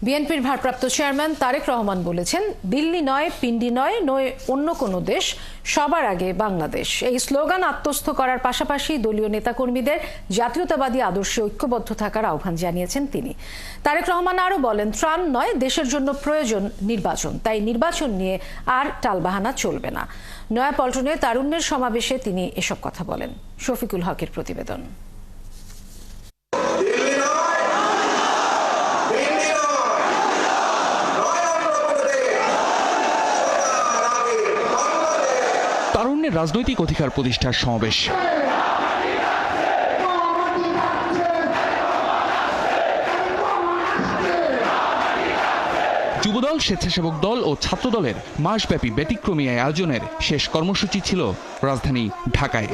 বিএনপির ভারপ্রাপ্ত চেয়ারম্যান তারেক রহমান বলেছেন, দিল্লি নয়, পিন্ডি নয়, অন্য কোনো দেশ, সবার আগে বাংলাদেশ। এই স্লোগান আত্মস্থ করার পাশাপাশি দলীয় নেতাকর্মীদের জাতীয়তাবাদী আদর্শে ঐক্যবদ্ধ থাকার আহ্বান জানিয়েছেন তিনি। তারেক রহমান আরও বলেন, ত্রাণ নয়, দেশের জন্য প্রয়োজন নির্বাচন। তাই নির্বাচন নিয়ে আর টালবাহানা চলবে না। নয়াপল্টনে তারুণ্যের সমাবেশে তিনি এসব কথা বলেন। শফিকুল হকের প্রতিবেদন। তারুণ্যের রাজনৈতিক অধিকার প্রতিষ্ঠার সমাবেশ। যুবদল, স্বেচ্ছাসেবক দল ও ছাত্রদলের মাসব্যাপী ব্যতিক্রমী আয়োজনের শেষ কর্মসূচি ছিল রাজধানী ঢাকায়।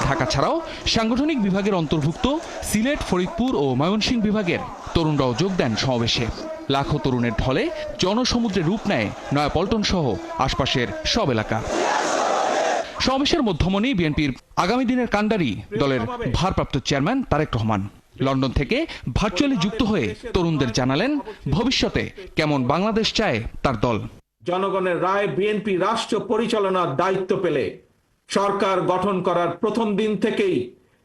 ঢাকা ছাড়াও সাংগঠনিক বিভাগের অন্তর্ভুক্ত সিলেট, ফরিদপুর ও ময়মনসিংহ বিভাগের তরুণরাও যোগ দেন সমাবেশে। লাখো তরুণের ঢলে জনসমুদ্রে রূপ নেয় নয়াপল্টন সহ আশপাশের সব এলাকা। সমাবেশের মধ্যমণি বিএনপির আগামী দিনের কাণ্ডারি দলের ভারপ্রাপ্ত চেয়ারম্যান তারেক রহমান। লন্ডন থেকে ভার্চুয়ালি যুক্ত হয়ে তরুণদের জানালেন, ভবিষ্যতে কেমন বাংলাদেশ চায় তার দল। জনগণের রায় বিএনপি রাষ্ট্র পরিচালনার দায়িত্ব পেলে সরকার গঠন করার প্রথম দিন থেকেই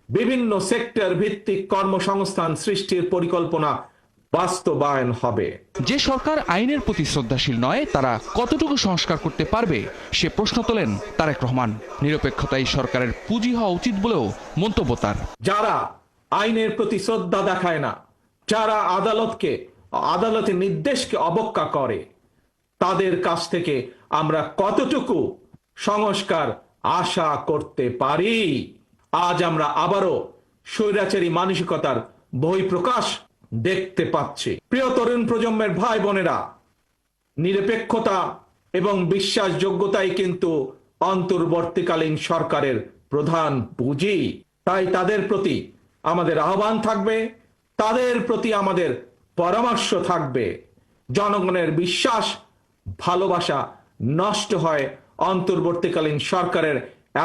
বিভিন্ন সেক্টর ভিত্তিক কর্মসংস্থান সৃষ্টির পরিকল্পনা বাস্তবায়ন হবে। যে সরকার আইনের প্রতি শ্রদ্ধাশীল নয়, তারা কতটুকু সংস্কার করতে পারবে সে প্রশ্ন তোলেন তারেক রহমান। নিরপেক্ষতাই সরকারের পুঁজি হওয়া উচিত বলেও মন্তব্য তার। যারা আইনের প্রতি শ্রদ্ধা দেখায় না, যারা আদালতের নির্দেশকে অবজ্ঞা করে, তাদের কাছ থেকে আমরা কতটুকু সংস্কার আশা করতে পারি? আজ আমরা আবারও স্বৈরাচারী মানসিকতার বহিঃপ্রকাশ দেখতে পাচ্ছি। প্রিয় তরুণ প্রজন্মের ভাই বোনেরা, নিরপেক্ষতা এবং বিশ্বাসযোগ্যতাই কিন্তু অন্তর্বর্তীকালীন সরকারের প্রধান পুঁজি। তাই তাদের প্রতি আমাদের আহ্বান থাকবে, তাদের প্রতি আমাদের পরামর্শ থাকবে। জনগণের বিশ্বাস, ভালোবাসা নষ্ট হয় অন্তর্বর্তীকালীন সরকারের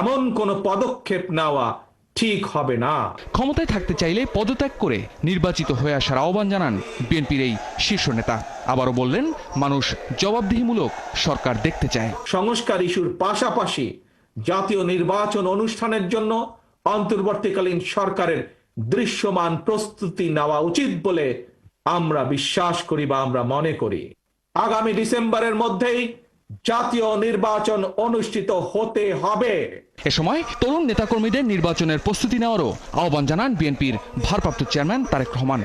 এমন কোন পদক্ষেপ নেওয়া ঠিক হবে না। ক্ষমতায় থাকতে চাইলে পদত্যাগ করে নির্বাচিত হয়ে আসার আহ্বান জানান বিএনপির এই শীর্ষ নেতা। আবারও বললেন, মানুষ জবাবদিহিমূলক সরকার দেখতে চায়। সংস্কার ইস্যুর পাশাপাশি জাতীয় নির্বাচন অনুষ্ঠানের জন্য অন্তর্বর্তীকালীন সরকারের দৃশ্যমান প্রস্তুতি নেওয়া উচিত বলে আমরা বিশ্বাস করি বা আমরা মনে করি। আগামী ডিসেম্বরের মধ্যেই জাতীয় নির্বাচন অনুষ্ঠিত হতে হবে। এ সময় তরুণ নেতাকর্মীদের নির্বাচনের প্রস্তুতি নেওয়ারও আহ্বান জানান বিএনপির ভারপ্রাপ্ত চেয়ারম্যান তারেক রহমান।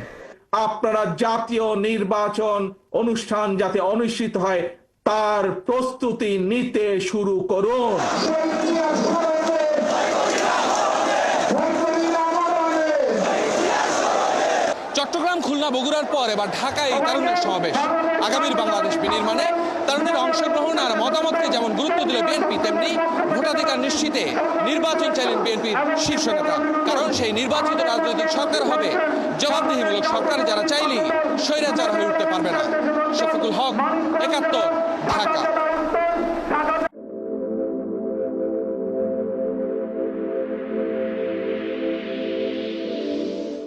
আপনারা জাতীয় নির্বাচন অনুষ্ঠান যাতে অনুষ্ঠিত হয় তার প্রস্তুতি নিতে শুরু করুন। চট্টগ্রাম, খুলনা, বগুড়ার পর এবার ঢাকায় তারুণ্যের সমাবেশ। আগামীর বাংলাদেশ বিনির্মাণে তারুণ্যের অংশগ্রহণ আর মতামতকে যেমন গুরুত্ব দিল বিএনপি, তেমনি ভোটাধিকার নিশ্চিতে নির্বাচন চাইলেন বিএনপির শীর্ষ নেতা। কারণ সেই নির্বাচিত রাজনৈতিক সরকার হবে জবাবদিহিমূলক সরকার, যারা চাইলেই স্বৈরাচার হয়ে উঠতে পারবে না। শফিকুল হক, ৭১, ঢাকা।